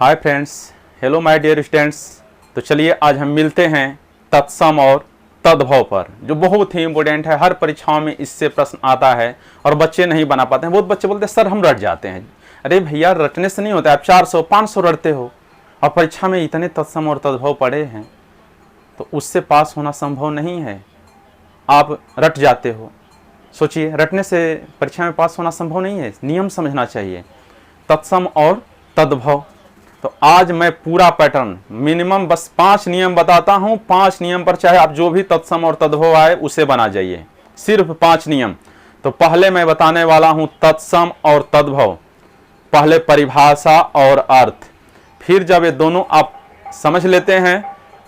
Hi friends, hello my dear students. तो चलिए आज हम मिलते हैं तत्सम और तद्भव पर, जो बहुत ही इंपॉर्टेंट है। हर परीक्षाओं में इससे प्रश्न आता है और बच्चे नहीं बना पाते हैं। बहुत बच्चे बोलते हैं सर हम रट जाते हैं। अरे भैया, रटने से नहीं होता है। आप 400-500 रटते हो और परीक्षा में इतने तत्सम और तद्भव पढ़े हैं तो उससे पास होना संभव नहीं है। आप रट जाते हो। सोचिए, रटने से परीक्षा में पास होना संभव नहीं है। नियम समझना चाहिए, तत्सम और तद्भव। तो आज मैं पूरा पैटर्न मिनिमम बस 5 नियम बताता हूं। 5 नियम पर चाहे आप जो भी तत्सम और तद्भव आए उसे बना जाइए। सिर्फ 5 नियम। तो पहले मैं बताने वाला हूं तत्सम और तद्भव। पहले परिभाषा और अर्थ, फिर जब ये दोनों आप समझ लेते हैं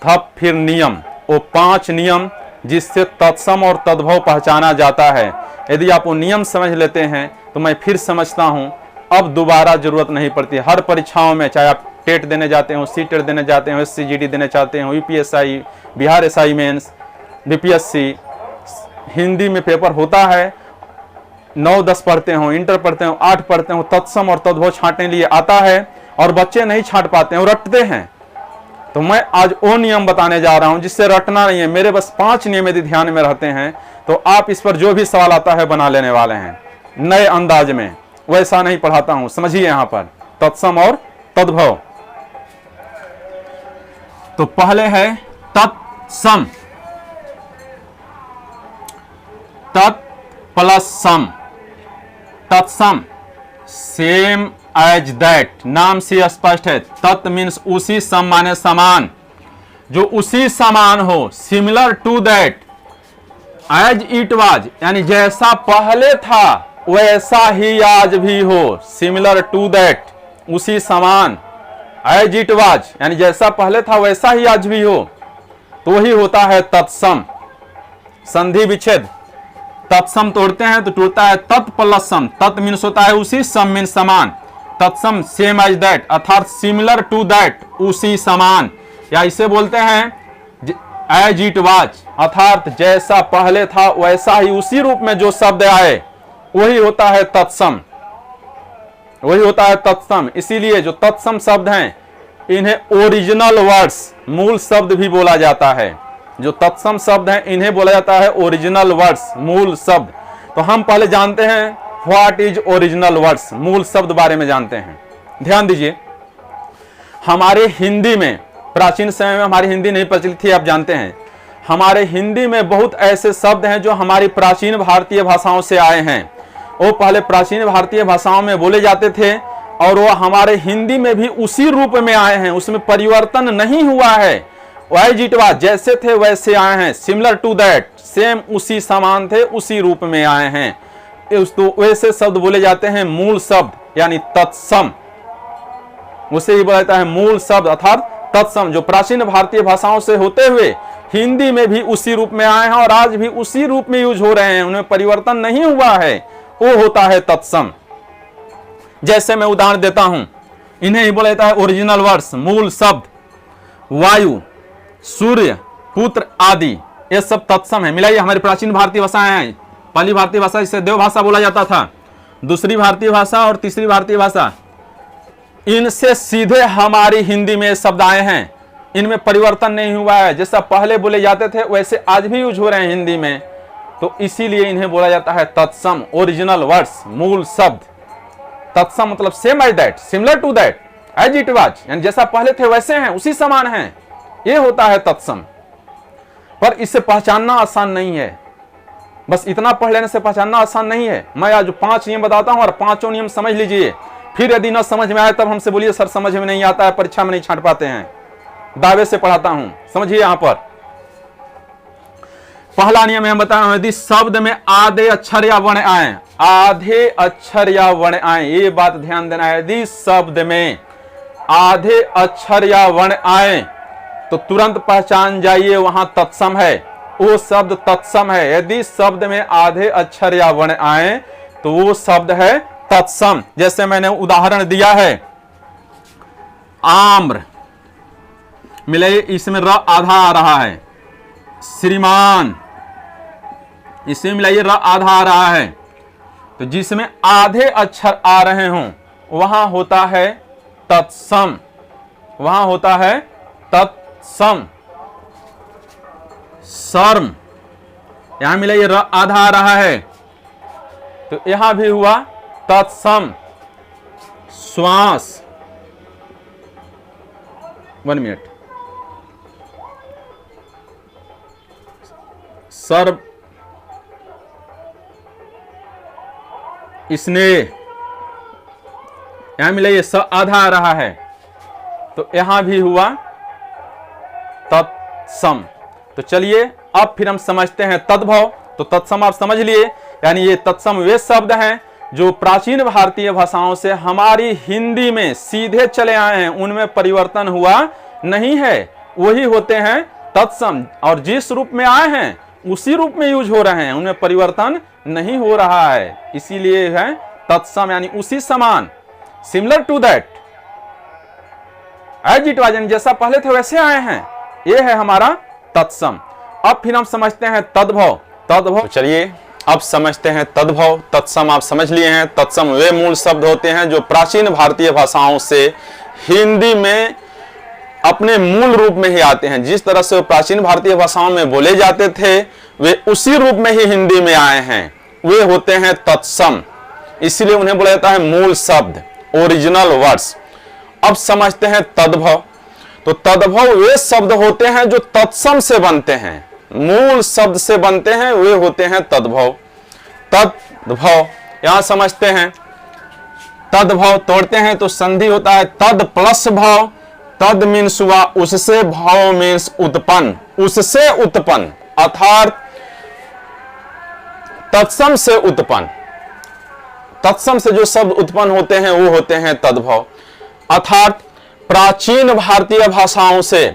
तब फिर नियम। वो 5 नियम जिससे तत्सम और तद्भव पहचाना जाता है। यदि आप वो नियम समझ लेते हैं तो मैं फिर समझता हूं अब दोबारा जरूरत नहीं पड़ती। हर परीक्षाओं में, चाहे आप टेट देने जाते हो, सीटेट देने जाते हो, SCGD देने चाहते हो, UPSI, Bihar SI mains, BPSC, Hindi में पेपर होता है, 9-10 पढ़ते हो, इंटर पढ़ते हो, 8 पढ़ते हो, तत्सम और तद्भव छांटने लिए आता है और बच्चे नहीं छांट पाते हैं, रटते हैं। तो मैं आज वो नियम बताने जा रहा हूं जिससे रटना नहीं है। मेरे बस 5 नियम यदि ध्यान में रहते हैं तो आप इस पर जो भी सवाल आता है बना लेने वाले हैं नए अंदाज में। वैसा नहीं पढ़ाता हूं। समझिए यहां पर तत्सम और तद्भव। तो पहले है तत्सम, तत् प्लस सम। तत्सम सेम एज दैट, नाम से स्पष्ट है। तत् मीन्स उसी, सम माने समान, जो उसी समान हो। Similar to that, as it was यानी जैसा पहले था वैसा ही आज भी हो। सिमिलर टू दैट, उसी समान। एज इट वाज यानी जैसा पहले था वैसा ही आज भी हो, तो वही होता है तत्सम। संधि विच्छेद, तत्सम तोड़ते हैं तो टूटता है तत् प्लस सम। तत् मीन्स होता है उसी, सम मीन्स समान। तत्सम सेम एज दैट अर्थात सिमिलर टू दैट, उसी समान। या इसे बोलते हैं एज इट वाज अर्थात जैसा पहले था वैसा ही, उसी रूप में जो शब्द आए वही होता है तत्सम, वही होता है तत्सम। इसीलिए जो तत्सम शब्द हैं इन्हें ओरिजिनल वर्ड्स, मूल शब्द भी बोला जाता है। जो तत्सम शब्द हैं इन्हें बोला जाता है ओरिजिनल वर्ड्स, मूल शब्द। तो हम पहले जानते हैं व्हाट इज ओरिजिनल वर्ड्स, मूल शब्द बारे में जानते हैं। ध्यान दीजिए, हमारे हिंदी में प्राचीन समय में हमारी हिंदी नहीं प्रचलित थी, आप जानते हैं। हमारे हिंदी में बहुत ऐसे शब्द हैं जो हमारी प्राचीन भारतीय भाषाओं से आए हैं। वो पहले प्राचीन भारतीय भाषाओं में बोले जाते थे और वो हमारे हिंदी में भी उसी रूप में आए हैं, उसमें परिवर्तन नहीं हुआ है। एज इट वाज, जैसे थे वैसे आए हैं। सिमिलर टू दैट, सेम उसी समान थे, उसी रूप में आए हैं। तो वैसे शब्द बोले जाते हैं मूल शब्द यानी तत्सम। उसे ही बोला जाता है मूल शब्द अर्थात तत्सम, जो प्राचीन भारतीय भाषाओं से होते हुए हिंदी में भी उसी रूप में आए हैं और आज भी उसी रूप में यूज हो रहे हैं, उनमें परिवर्तन नहीं हुआ है। वो होता है तत्सम। जैसे मैं उदाहरण देता हूं, इन्हें ही बोला जाता है ओरिजिनल वर्ड्स, मूल शब्द। वायु, सूर्य, पुत्र आदि, ये सब तत्सम है। मिलाइए, हमारी प्राचीन भारतीय भाषाएं हैं। पहली भारतीय भाषा जिसे देव भाषा बोला जाता था, दूसरी भारतीय भाषा और तीसरी भारतीय भाषा, इनसे सीधे हमारी हिंदी में शब्द आए हैं। इनमें परिवर्तन नहीं हुआ है। जैसा पहले बोले जाते थे वैसे आज भी यूज हो रहे हैं हिंदी में। तो इसीलिए इन्हें बोला जाता है तत्सम, ओरिजिनल वर्ड्स, मूल शब्द। तत्सम मतलब same as that, similar to that, as it was यानी जैसा पहले थे वैसे हैं, उसी समान हैं। ये होता है तत्सम। पर इसे पहचानना आसान नहीं है। बस इतना पढ़ लेने से पहचानना आसान नहीं है। मैं आज 5 नियम बताता हूं और 5 नियम समझ लीजिए। फिर यदि ना समझ में आए तब हमसे बोलिए सर समझ में नहीं आता है, परीक्षा में नहीं छांट पाते हैं। दावे से पढ़ाता हूं, समझिए। यहां पर पहला नियम हम बता रहा हूं, यदि शब्द में आधे अक्षर या वर्ण आए, आधे अक्षर या वर्ण आए, ये बात ध्यान देना है। यदि शब्द में आधे अक्षर या वर्ण आए तो तुरंत पहचान जाइए वहां तत्सम है, वो शब्द तत्सम है। यदि शब्द में आधे अक्षर या वर्ण आए तो वो शब्द है तत्सम। जैसे मैंने उदाहरण दिया है, आम्र, मिलाइए, इसमें र आधा आ रहा है। श्रीमान, इसमें मिलाइए र आधा आ रहा है। तो जिसमें आधे अक्षर आ रहे हों वहां होता है तत्सम। वहां होता है तत्सम। शर्म, यहां मिला ये आधा आ रहा है, तो यहां भी हुआ तत्सम। श्वास, 1 मिनट, सर्व, स्नेह, यहां मिला ये स आधा आ रहा है, तो यहां भी हुआ तत्सम। तो चलिए अब फिर हम समझते हैं तद्भव। तो तत्सम आप समझ लिए, यानी ये तत्सम वे शब्द हैं जो प्राचीन भारतीय भाषाओं से हमारी हिंदी में सीधे चले आए हैं, उनमें परिवर्तन हुआ नहीं है, वही होते हैं तत्सम। और जिस रूप में आए हैं उसी रूप में यूज हो रहे हैं, उनमें परिवर्तन नहीं हो रहा है, इसीलिए है तत्सम, यानी उसी समान, similar to that, as it was, जैसा पहले थे वैसे आए हैं, ये है हमारा तत्सम। अब फिर हम समझते हैं तद्भव। तद्भव, तो चलिए अब समझते हैं तद्भव। तत्सम आप समझ लिए हैं। तत्सम वे मूल शब्द होते हैं जो प्राचीन भारतीय भाषाओं से हिंदी में अपने मूल रूप में ही आते हैं। जिस तरह से प्राचीन भारतीय भाषाओं में बोले जाते थे वे उसी रूप में ही हिंदी में आए हैं, वे होते हैं तत्सम, इसीलिए उन्हें बोला जाता है मूल शब्द, ओरिजिनल वर्ड्स। अब समझते हैं तद्भव। तो तद्भव वे शब्द होते हैं जो तत्सम से बनते हैं, मूल शब्द से बनते हैं, वे होते हैं तद्भव। तद्भव यहां समझते हैं, तद्भव तोड़ते हैं तो संधि होता है तद प्लस भव। तद मीन्स हुआ उससे, भव मीन्स उत्पन्न, उससे उत्पन्न, अर्थात तत्सम से उत्पन्न, तत्सम से जो शब्द उत्पन्न होते हैं वो होते हैं तद्भव। अर्थात प्राचीन भारतीय भाषाओं से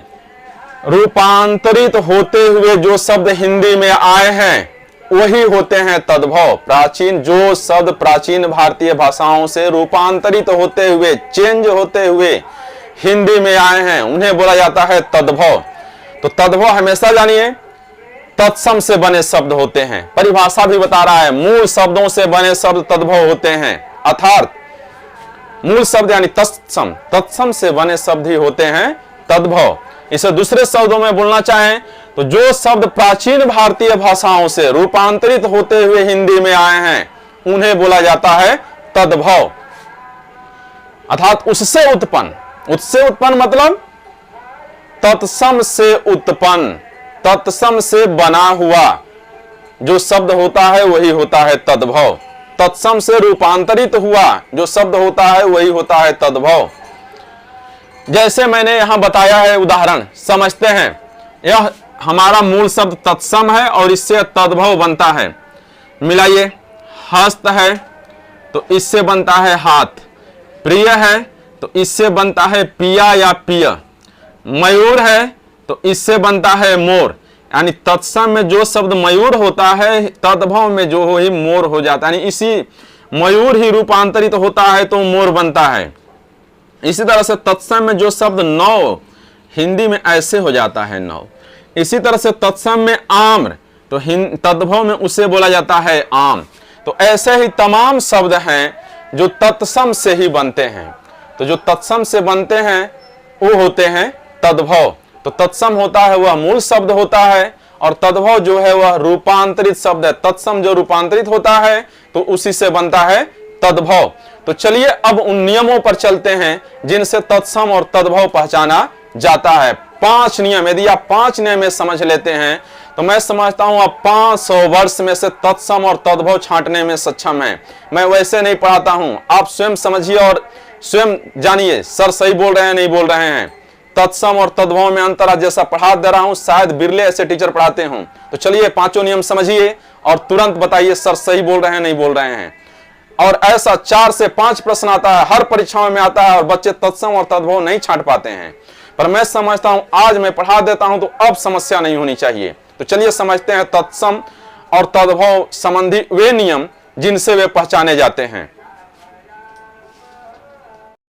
रूपांतरित होते हुए जो शब्द हिंदी में आए हैं वही होते हैं तद्भव। प्राचीन जो शब्द प्राचीन भारतीय भाषाओं से रूपांतरित होते हुए, चेंज होते हुए हिंदी में आए हैं उन्हें बोला जाता है तद्भव। तो तद्भव हमेशा जानिए तत्सम से बने शब्द होते हैं। परिभाषा भी बता रहा है, मूल शब्दों से बने शब्द तद्भव होते हैं, अर्थात मूल शब्द यानी तत्सम, तत्सम से बने शब्द ही होते हैं तद्भव। इसे दूसरे शब्दों में बोलना चाहें तो जो शब्द प्राचीन भारतीय भाषाओं से रूपांतरित होते हुए हिंदी में आए हैं उन्हें बोला जाता है तद्भव, अर्थात उससे उत्पन्न। उससे उत्पन्न मतलब तत्सम से उत्पन्न, तत्सम से बना हुआ जो शब्द होता है वही होता है तद्भव। तत्सम से रूपांतरित हुआ जो शब्द होता है वही होता है तद्भव। जैसे मैंने यहां बताया है, उदाहरण समझते हैं। यह हमारा मूल शब्द तत्सम है और इससे तद्भव बनता है। मिलाइए, हस्त है तो इससे बनता है हाथ, प्रिय है तो इससे बनता है पिया या पिय, मयूर है तो इससे बनता है मोर। यानी तत्सम में जो शब्द मयूर होता है तद्भव में जो हो ही मोर हो जाता है, यानी इसी मयूर ही रूपांतरित होता है तो मोर बनता है। इसी तरह से तत्सम में जो शब्द नौ हिंदी में ऐसे हो जाता है नौ। इसी तरह से तत्सम में आम्र तो तद्भव में उसे बोला जाता है आम। तो ऐसे ही तमाम शब्द हैं जो तत्सम से ही बनते हैं। तो जो तत्सम से बनते हैं वो होते हैं तद्भव। तो तत्सम होता है वह मूल शब्द होता है और तद्भव जो है वह रूपांतरित शब्द है। तत्सम जो रूपांतरित होता है तो उसी से बनता है तद्भव। तो चलिए अब उन नियमों पर चलते हैं जिनसे तत्सम और तद्भव पहचाना जाता है। 5 नियम, यदि आप 5 नियम में समझ लेते हैं तो मैं समझता हूं आप 500 वर्ष में से तत्सम और तद्भव छांटने में सक्षम हैं। मैं वैसे नहीं पढ़ाता हूं, आप स्वयं समझिए और स्वयं जानिए सर सही बोल रहे हैं नहीं बोल रहे हैं। तत्सम और तद्भव में अंतर जैसा पढ़ा दे रहा हूं, शायद बिरले ऐसे टीचर पढ़ाते हों। तो चलिए 5 नियम समझिए और तुरंत बताइए सर सही बोल रहे हैं नहीं बोल रहे हैं। और ऐसा 4 से 5 प्रश्न आता है, हर परीक्षाओं में आता है और बच्चे तत्सम और तद्भव नहीं छांट पाते हैं। पर मैं समझता हूं आज मैं पढ़ा देता हूं तो अब समस्या नहीं होनी चाहिए। तो चलिए समझते हैं तत्सम और तद्भव संबंधी वे नियम जिनसे वे पहचाने जाते हैं।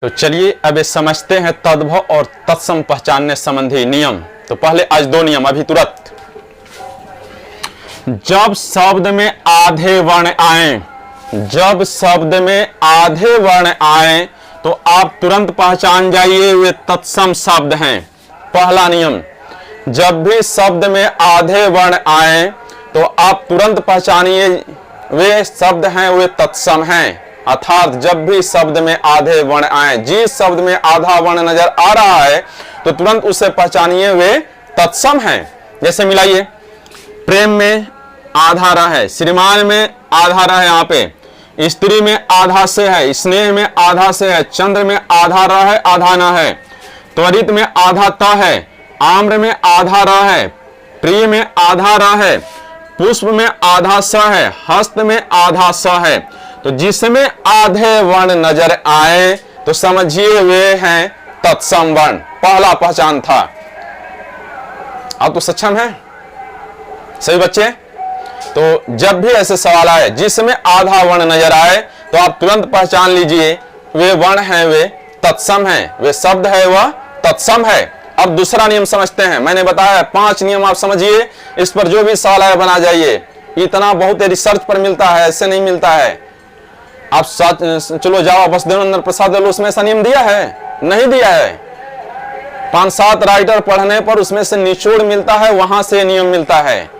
तो चलिए अब समझते हैं तद्भव और तत्सम पहचानने संबंधी नियम। तो पहले आज 2 नियम अभी तुरंत। जब शब्द में आधे वर्ण आए, जब शब्द में आधे वर्ण आए तो आप तुरंत पहचान जाइए वे तत्सम शब्द हैं। पहला नियम, जब भी शब्द में आधे वर्ण आए तो आप तुरंत पहचानिए वे शब्द हैं वे तत्सम हैं। अर्थात जब भी शब्द में आधे वर्ण आए, जिस शब्द में आधा वर्ण नजर आ रहा है तो तुरंत उसे पहचानिए वे तत्सम हैं। जैसे मिलाइए, प्रेम में आधा र है, श्रीमान में आधा र है, यहाँ पे स्त्री में आधा से है, स्नेह में आधा से है, चंद्र में आधा र है आधा न है, त्वरित में आधा त है, आम्र में आधा र है, प्रिय में आधा र है, पुष्प में आधा स है, हस्त में आधा स है। तो जिसमें आधे वर्ण नजर आए तो समझिए वे हैं तत्सम वर्ण। पहला पहचान था। आप तो सक्षम है सही बच्चे? तो जब भी ऐसे सवाल आए जिसमें आधा वर्ण नजर आए तो आप तुरंत पहचान लीजिए वे वर्ण हैं वे तत्सम हैं, वे शब्द है वह तत्सम है। अब दूसरा नियम समझते हैं। मैंने बताया 5 नियम आप समझिए, इस पर जो भी सवाल आए बना जाइए। इतना बहुत रिसर्च पर मिलता है, ऐसे नहीं मिलता है। आप चलो जाओ वसुदेवानंद प्रसाद उसमें ऐसा नियम दिया है? नहीं दिया है। 5-7 राइटर पढ़ने पर उसमें से निचोड़ मिलता है, वहां से नियम मिलता है।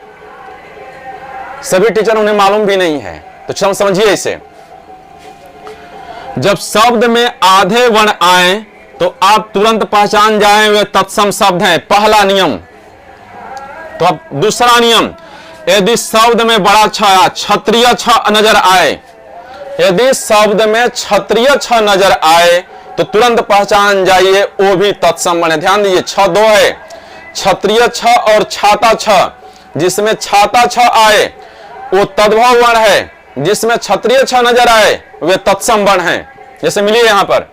सभी टीचर उन्हें मालूम भी नहीं है। तो चलो समझिए इसे। जब शब्द में आधे वर्ण आए तो आप तुरंत पहचान जाएं वे तत्सम शब्द हैं। पहला नियम। तो अब दूसरा नियम, यदि शब्द में बड़ा छ या क्षत्रिय छ नजर आए, यदि शब्द में क्षत्रिय छ नजर आए तो तुरंत पहचान जाइए वो भी तत्सम वर्ण है। ध्यान दीजिए, छ 2 है, क्षत्रिय छ और छाता छ। जिसमें छाता छ आए वो तद्भव वर्ण है, जिसमें क्षत्रिय छ नजर आए वे तत्सम वर्ण है। जैसे मिलिए यहां पर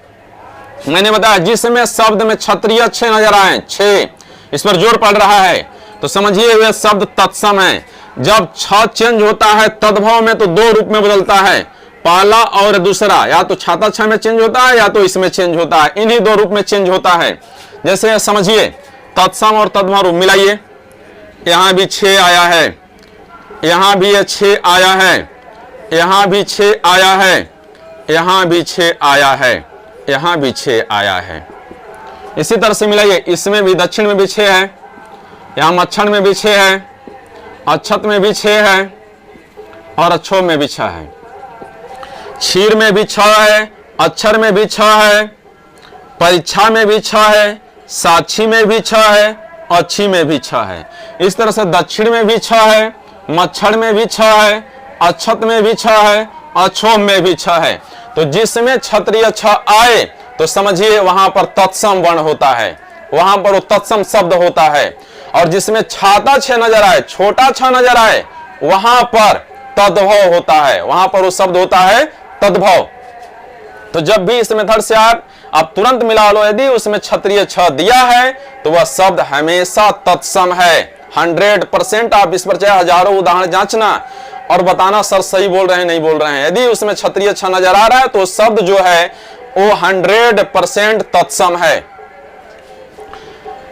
मैंने बताया जिसमें शब्द में क्षत्रिय छ नजर आए, 6 इस पर जोर पड़ रहा है तो समझिए वे शब्द तत्सम है। जब छ चेंज होता है तद्भव में तो 2 रूप में बदलता है, पहला और दूसरा, या तो छाता छ में चेंज होता है या तो इसमें चेंज होता है। इन्हीं 2 रूप में चेंज होता है। जैसे समझिए तत्सम और तद्भव रूप मिलाइए। यहां भी 6 आया है, यहां भी 6 आया है, यहां भी 6 आया है, यहां भी 6 आया है, यहां भी 6 आया है। इसी तरह से मिलाइए, इसमें भी दक्षिण में भी 6 है, यहां मच्छर में भी 6 है, अक्षत में भी 6 है और अक्षोभ में भी 6 है। क्षीर में भी 6 है, अक्षर में भी 6 है, परीक्षा में भी 6 है, साक्षी में भी 6 है, अच्छी में भी 6 है। इस तरह से दक्षिण में भी 6 है, मच्छर में भी 6 है, अक्षत में भी 6 है, अक्षोभ में भी 6 है। तो जिसमें क्षत्रिय छ आए तो समझिए वहां पर तत्सम वर्ण होता है, वहां पर वो तत्सम शब्द होता है। और जिसमें छाता छ नजर आए, छोटा छ नजर आए, वहां पर तद्भव होता है, वहां पर वो शब्द होता है तद्भव। तो जब भी इस मेथड से आप तुरंत मिला लो, यदि उसमें क्षत्रिय छ दिया है तो वह शब्द हमेशा तत्सम है। 100% आप इस पर चाहे हजारों उदाहरण जांचना और बताना सर सही बोल रहे हैं नहीं बोल रहे हैं। यदि उसमें क्षत्रिय छ नजर आ रहा है तो शब्द जो है वो 100% तत्सम है।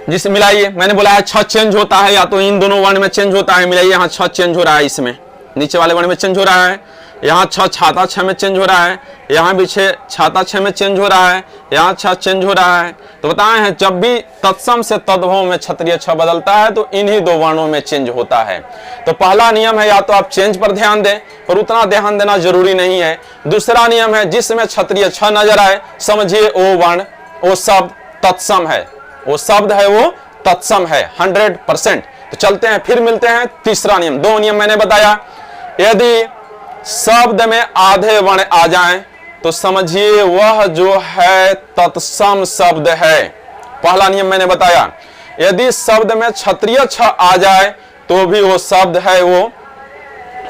जिसे मिलाइए, मैंने बोला है छ चेंज होता है, या तो इन दोनों वर्ण में चेंज होता है। मिलाइए, यहाँ छ चेंज हो रहा है, इसमें नीचे वाले वर्ण में चेंज हो रहा है, यहाँ छ छाता छ में चेंज हो रहा है, यहाँ भी 6 छाता छ में चेंज हो रहा है, यहाँ 6 चेंज हो रहा है। तो बताए हैं जब भी तत्सम से तद्भव में क्षत्रिय छ बदलता है तो इन्हीं 2 वर्णों में चेंज होता है। तो पहला नियम है या तो आप चेंज पर ध्यान दें, पर उतना ध्यान देना जरूरी नहीं है। दूसरा नियम है जिसमें क्षत्रिय छ नजर आए समझिए वो वर्ण वो शब्द तत्सम है, वो शब्द है वो तत्सम है 100%। तो चलते हैं फिर मिलते हैं तीसरा नियम। 2 नियम मैंने बताया। यदि शब्द में आधे वर्ण आ जाएं तो समझिए वह जो है तत्सम शब्द है। पहला नियम मैंने बताया, यदि शब्द में क्षत्रिय छ आ जाए तो भी वो शब्द है वो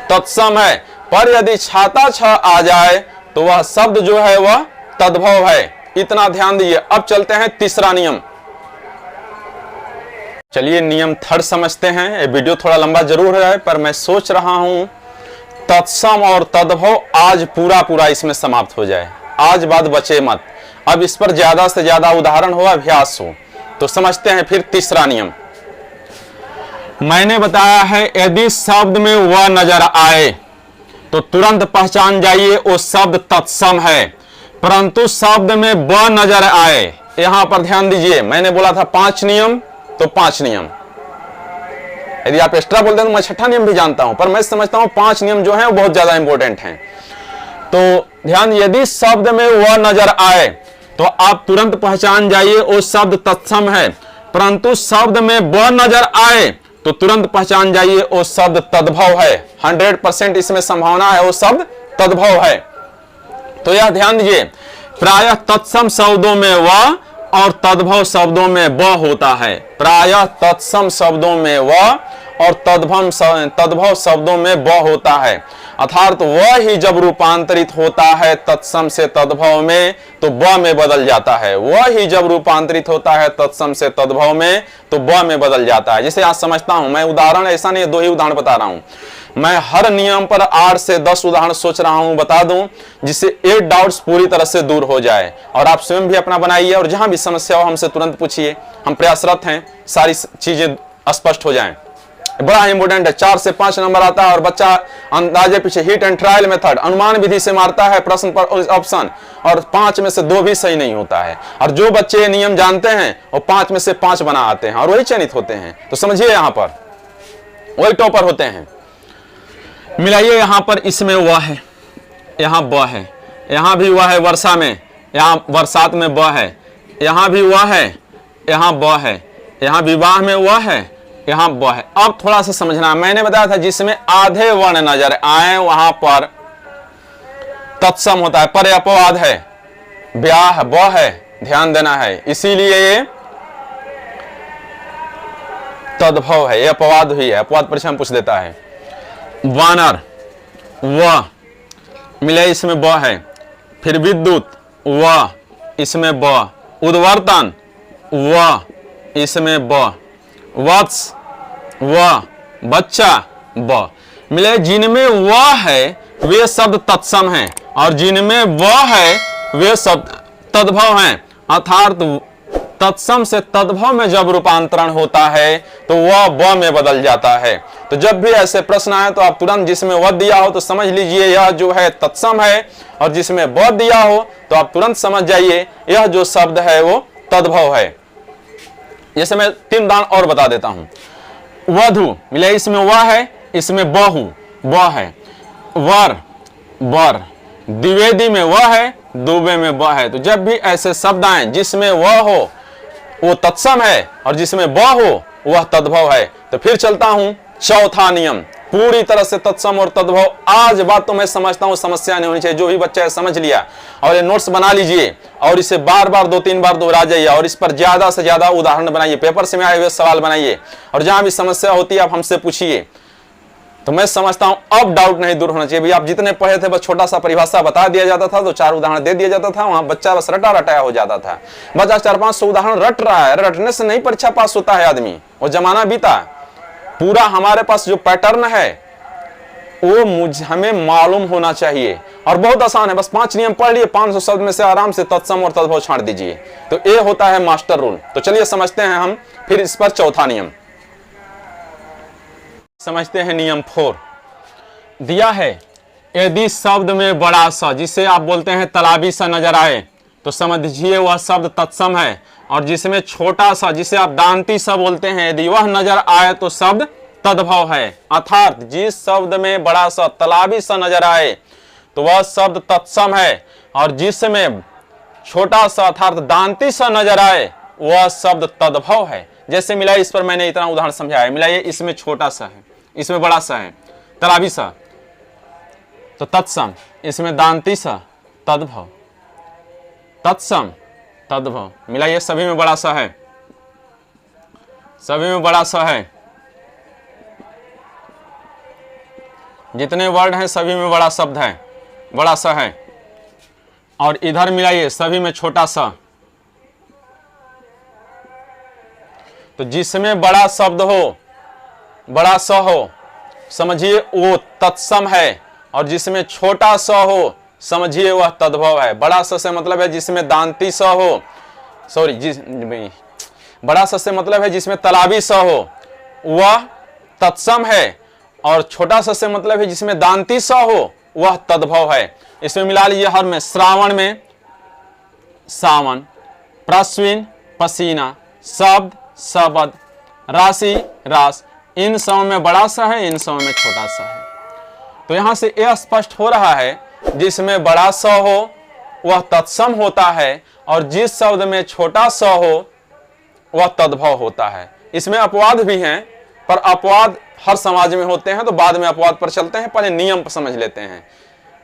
तत्सम है, पर यदि छाता छ आ जाए तो वह शब्द जो है वह तद्भव है। इतना ध्यान दीजिए। अब चलते हैं तीसरा नियम। चलिए नियम 3 समझते हैं। ये वीडियो थोड़ा लंबा जरूर है पर मैं सोच रहा हूं तत्सम और तद्भव आज पूरा इसमें समाप्त हो जाए, आज बात बचे मत। अब इस पर ज्यादा से ज्यादा उदाहरण हो, अभ्यास हो। तो समझते हैं फिर तीसरा नियम। मैंने बताया है यदि शब्द में वह नजर आए तो तुरंत पहचान जाइए वो शब्द तत्सम है। परंतु शब्द में ब नजर आए। यहां पर ध्यान दीजिए, मैंने बोला था 5 नियम, तो 5 नियम। यदि आप एक्स्ट्रा बोलते हैं तो मैं छठा नियम भी जानता हूं, पर मैं समझता हूं 5 नियम जो हैं वो बहुत ज्यादा इंपॉर्टेंट हैं। तो ध्यान, यदि शब्द में वह नजर आए तो आप तुरंत पहचान जाइए वो शब्द तत्सम है। परंतु शब्द में ब नजर आए तो तुरंत पहचान जाइए वो शब्द तद्भव है। 100% इसमें संभावना है वो शब्द तद्भव है। तो यह ध्यान दीजिए, प्रायः तत्सम शब्दों में व और तद्भव शब्दों में ब होता है। प्रायः तत्सम शब्दों में व और तद्भव शब्दों में ब होता है। अर्थात वह ही जब रूपांतरित होता है तत्सम से तद्भव में तो ब में बदल जाता है। वह ही जब रूपांतरित होता है तत्सम से तद्भव में तो ब में बदल जाता है। जिसे आज समझता हूं मैं, उदाहरण ऐसा नहीं, 2 ही उदाहरण बता रहा हूं मैं। हर नियम पर 8 से 10 उदाहरण सोच रहा हूं बता दूं, जिससे 8 डाउट्स पूरी तरह से दूर हो जाए। और आप स्वयं भी अपना बनाइए और जहां भी समस्या हो हमसे तुरंत पूछिए। हम प्रयासरत हैं सारी चीजें स्पष्ट हो जाएं। बड़ा इंपॉर्टेंट है। 4 से 5 नंबर आता है और बच्चा अंदाजे पीछे हिट एंड ट्रायल मेथड अनुमान विधि से मारता है प्रश्न पर ऑप्शन, और 5 में से 2 भी सही नहीं होता है। और जो बच्चे नियम जानते हैं वो 5 में से 5 बना आते हैं और वही चयनित होते हैं। तो समझिए, यहां पर वही टॉपर होते हैं। मिलाइए, यहां पर इसमें वह है, यहां ब है, यहां भी वह है वर्षा में, यहां बरसात में ब है, यहां भी वह है, यहां ब है, यहां विवाह में वह है, यहां ब है। अब थोड़ा सा समझना, मैंने बताया था जिसमें आधे वर्ण नजर आए वहां पर तत्सम होता है, पर अपवाद है, ब्याह ब है, ध्यान देना है, इसीलिए ये तद्भव है। ये अपवाद हुई है, अपवाद परीक्षा में पूछ देता है। वानर व, मिले इसमें ब है। फिर विद्युत व, इसमें ब। उद्वर्तन व, इसमें ब। वत्स व, बच्चा ब। मिले जिनमें व है वे शब्द तत्सम हैं और जिनमें व है वे शब्द तद्भव हैं। अर्थात तत्सम से तद्भव में जब रूपांतरण होता है तो वह ब में बदल जाता है। तो जब भी ऐसे प्रश्न आए तो आप तुरंत जिसमें व दिया हो तो समझ लीजिए यह जो है तत्सम है, और जिसमें ब दिया हो तो आप तुरंत समझ जाइए यह जो शब्द है वो तद्भव है। जैसे मैं 3 उदाहरण और बता देता हूं। वधु, मिले इसमें वह है, इसमें बहु ब है। वर वर, द्विवेदी में वह है, दुबे में ब है। तो जब भी ऐसे शब्द आए जिसमें वह हो वो तत्सम है और जिसमें ब हो वह तद्भव है। तो फिर चलता हूं चौथा नियम, पूरी तरह से तत्सम और तद्भव। आज बात तो मैं समझता हूं समस्या नहीं होनी चाहिए। जो भी बच्चा है समझ लिया और ये नोट्स बना लीजिए और इसे बार बार 2-3 बार दोहरा जाइए और इस पर ज्यादा से ज्यादा उदाहरण बनाइए, पेपर से में आए हुए सवाल बनाइए और जहां भी समस्या होती है आप हमसे पूछिए। तो मैं समझता हूं अब डाउट नहीं दूर होना चाहिए। भैया आप जितने पढ़े थे बस छोटा सा परिभाषा बता दिया जाता था, 2-4 उदाहरण दे दिया जाता था, वहां बच्चा बस रटा रटाया हो जाता था। बस 400-500 उदाहरण रट रहा है, रटने से नहीं परीक्षा पास होता है आदमी, वो जमाना बीता। पूरा हमारे पास जो पैटर्न है वो हमें मालूम होना चाहिए और बहुत आसान है। बस 5 नियम पढ़ लिए, 500 शब्द में से आराम से तत्सम और तद्भव छांट दीजिए। तो ये होता है मास्टर रूल। तो चलिए समझते हैं हम फिर इस पर चौथा नियम। समझते हैं नियम 4। दिया है यदि शब्द में बड़ा सा, जिसे आप बोलते हैं तालाबी सा, नजर आए तो समझिए वह शब्द तत्सम है, और जिसमें छोटा सा, जिसे आप दांती सा बोलते हैं, यदि वह नजर आए तो शब्द तद्भव है। अर्थात जिस शब्द में बड़ा सा तालाबी सा नजर आए तो वह शब्द तत्सम है, और जिसमें छोटा सा अर्थात दांती सा नजर आए वह शब्द तद्भव है। जैसे मिलाइए, इस पर मैंने इतना उदाहरण समझाया। मिलाइए, इसमें छोटा सा है, इसमें बड़ा सा है, तालाबी सा तो तत्सम, इसमें दांती सा तद्भव, तत्सम तद्भव। मिलाइए, सभी में बड़ा सा है, सभी में बड़ा सा है, जितने वर्ड हैं सभी में बड़ा शब्द है, बड़ा सा है। और इधर मिलाइए, सभी में छोटा सा। तो जिसमें बड़ा शब्द हो, बड़ा सा हो, समझिए वो तत्सम है, और जिसमें छोटा सा हो समझिए वह तद्भव है। बड़ा सा से मतलब है जिसमें दांती सा हो, बड़ा सा से मतलब है जिसमें तालाबी सा हो वह तत्सम है, और छोटा सा से मतलब है जिसमें दांती सा हो वह तद्भव है। इसमें मिला लीजिए, हर में श्रावण में सावन, प्रश्विन पसीना, शब्द शब्द, राशि रास। इन सब में बड़ा सा है, इन सब में छोटा सा है। तो यहां से यह स्पष्ट हो रहा है जिसमें बड़ा स हो वह तत्सम होता है, और जिस शब्द में छोटा स हो वह तद्भव होता है। इसमें अपवाद भी हैं, पर अपवाद हर समाज में होते हैं, तो बाद में अपवाद पर चलते हैं, पहले नियम पर समझ लेते हैं।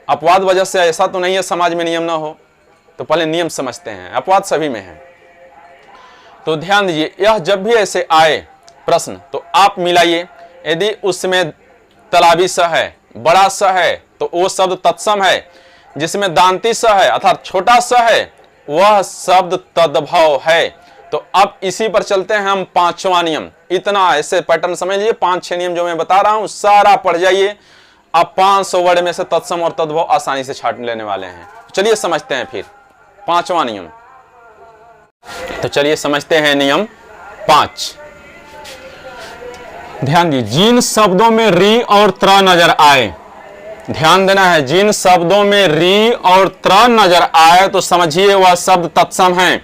अपवाद वजह से ऐसा तो नहीं है समाज में नियम ना हो, तो पहले नियम समझते हैं। अपवाद सभी में है, तो ध्यान दीजिए। यह जब भी ऐसे आए प्रश्न तो आप मिलाइए। यदि उसमें तलाबी स है, बड़ा स है, तो वो शब्द तत्सम है। जिसमें दांती स है अर्थात छोटा स है, वह शब्द तद्भव है। तो अब इसी पर चलते हैं हम पांचवा नियम। इतना ऐसे पैटर्न समझ लीजिए, 5-6 नियम जो मैं बता रहा हूं सारा पढ़ जाइए। अब 500 वर्ड में से तत्सम और तद्भव आसानी से छाट लेने वाले हैं। चलिए समझते हैं फिर पांचवा नियम। तो चलिए समझते हैं नियम 5। ध्यान दीजिए, जिन शब्दों में री और त्र नजर आए, ध्यान देना है, जिन शब्दों में री और त्र नजर आए तो समझिए वह शब्द तत्सम है।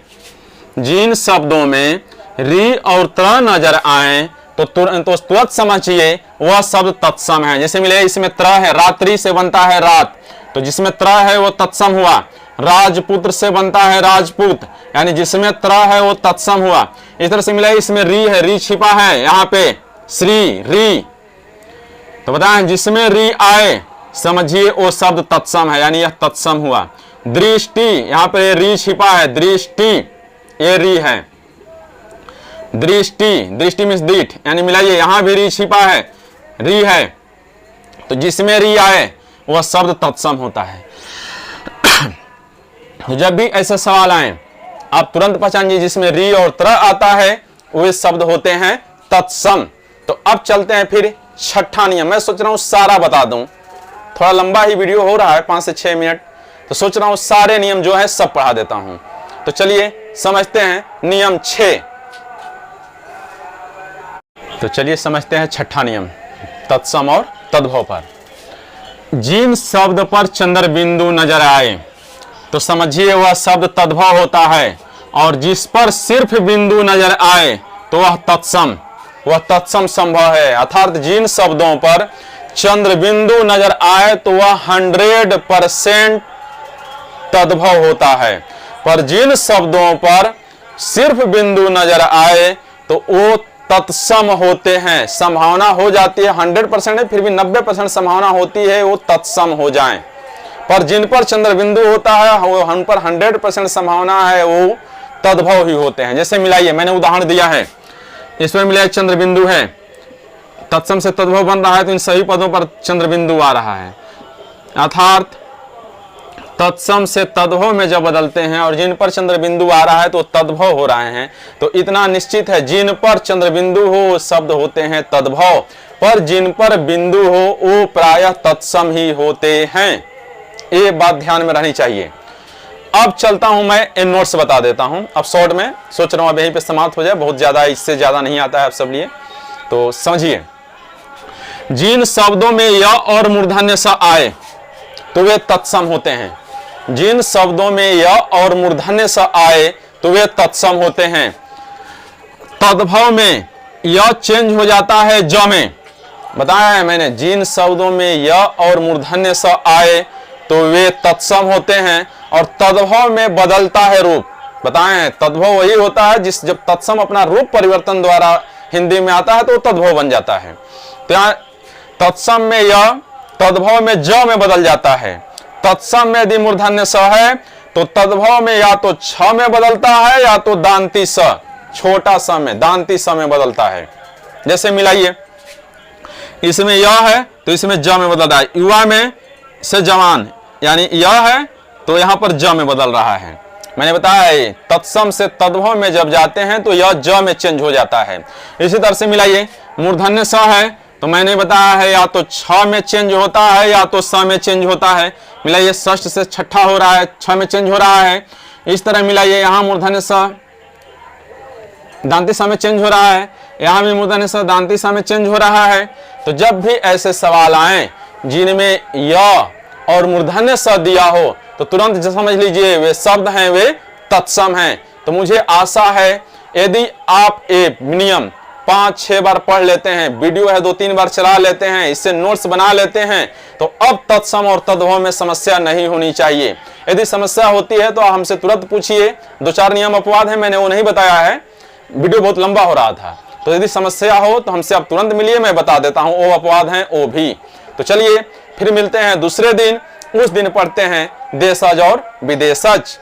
जिन शब्दों में री और त्र नजर आए तो तुरंत समझिए वह शब्द तत्सम है। जैसे मिले इसमें त्र है, रात्रि से बनता है रात, तो जिसमें त्र है वो तत्सम हुआ। राजपुत्र से बनता है राजपूत, यानी जिसमें त्र है वो तत्सम हुआ। इस तरह से मिला इसमें री है, री छिपा है यहाँ पे, श्री री, तो बताएं जिसमें री आए समझिए वो शब्द तत्सम है, यानी यह तत्सम हुआ। दृष्टि, यहाँ पे री छिपा है, दृष्टि ये री है। दृष्टि, दृष्टि मीन्स दीठ, यानी मिलाइए यहाँ भी री छिपा है, री है, तो जिसमें री आए वह शब्द तत्सम होता है। तो जब भी ऐसे सवाल आए आप तुरंत पहचानिए जिसमें री और त्र आता है वे शब्द होते हैं तत्सम। तो अब चलते हैं फिर छठा नियम। मैं सोच रहा हूं सारा बता दूं, थोड़ा लंबा ही वीडियो हो रहा है 5 से 6 मिनट, तो सोच रहा हूं सारे नियम जो है सब पढ़ा देता हूं। तो चलिए समझते हैं नियम 6। तो चलिए समझते हैं छठा नियम तत्सम और तद्भव पर। जिन शब्द पर चंद्र बिंदु नजर आए तो समझिए वह शब्द तद्भव होता है, और जिस पर सिर्फ बिंदु नजर आए तो वह तत्सम संभव है। अर्थात जिन शब्दों पर चंद्र बिंदु नजर आए तो वह 100% तद्भव होता है, पर जिन शब्दों पर सिर्फ बिंदु नजर आए तो वो तत्सम होते हैं। संभावना हो जाती है 100% है, फिर भी 90% संभावना होती है वो तत्सम हो जाएं। पर जिन पर चंद्र बिंदु होता है वो हम पर 100% संभावना है वो तद्भव ही होते हैं। जैसे मिलाइए, मैंने उदाहरण दिया है, इसमें मिला चंद्र बिंदु है, तत्सम से तद्भव बन रहा है, तो इन सभी पदों पर चंद्र बिंदु आ रहा है। अर्थात तत्सम से तद्भव में जब बदलते हैं और जिन पर चंद्र बिंदु आ रहा है तो तद्भव हो रहे हैं, तो इतना निश्चित है जिन पर चंद्र बिंदु हो शब्द होते हैं तद्भव, पर जिन पर बिंदु हो वो प्रायः तत्सम ही होते हैं। ये बात ध्यान में रहनी चाहिए। अब चलता हूं मैं इन नोट्स बता देता हूं, अब शॉर्ट में सोच रहा हूं अब यहीं पे समाप्त हो जाए, बहुत ज्यादा इससे ज्यादा नहीं आता है आप सब लिए। तो समझिए, जिन शब्दों में य और मूर्धन्य स आए तो वे तत्सम होते हैं। जिन शब्दों में य और मूर्धन्य स आए तो वे तत्सम होते हैं। तद्भव में य चेंज हो जाता है ज में, बताया है मैंने। जिन शब्दों में य और मूर्धन्य स आए तो वे तत्सम होते हैं, और तद्भव में बदलता है रूप। बताएं, तद्भव वही होता है जिस जब तत्सम अपना रूप परिवर्तन द्वारा हिंदी में आता है तो तद्भव बन जाता है। तो यहाँ तत्सम में य, तद्भव में ज में बदल जाता है। तत्सम में यदि मूर्धन्य स है तो तद्भव में या तो छ में बदलता है या तो दांती स, छोटा स में, दांती स में बदलता है। जैसे मिलाइए, इसमें य है तो इसमें ज में बदल रहा है। युवा में से जवान, यानी य है तो यहां पर ज में बदल रहा है। मैंने बताया है तत्सम से तद्भव में जब जाते हैं तो यह ज में चेंज हो जाता है। इसी तरह से मिलाइए, मूर्धन्य स है तो मैंने बताया है या तो छ में चेंज होता है या तो स में चेंज होता है। मिलाइए, षष्ठ से छठा हो रहा है, छ में चेंज हो रहा है। इस तरह मिलाइए, यहाँ मूर्धन्य स दांती स में चेंज हो रहा है, यहाँ भी मूर्धन्य स दांती स में चेंज हो रहा है। तो जब भी ऐसे सवाल आए जिनमें य और मूर्धन्य स दिया हो तो तुरंत समझ लीजिए वे शब्द हैं, वे तत्सम है। तो मुझे आशा है यदि आप ये नियम 5-6 बार पढ़ लेते हैं, वीडियो है 2-3 बार चला लेते हैं, इससे नोट्स बना लेते हैं, तो अब तत्सम और तद्भव में समस्या नहीं होनी चाहिए। यदि समस्या होती है तो हमसे तुरंत पूछिए। 2-4 नियम अपवाद है, मैंने वो नहीं बताया है, वीडियो बहुत लंबा हो रहा था। तो यदि समस्या हो तो हमसे आप तुरंत मिलिए, मैं बता देता हूं वो अपवाद हैं वो भी। तो चलिए फिर मिलते हैं दूसरे दिन। उस दिन पढ़ते हैं देशज और विदेशज।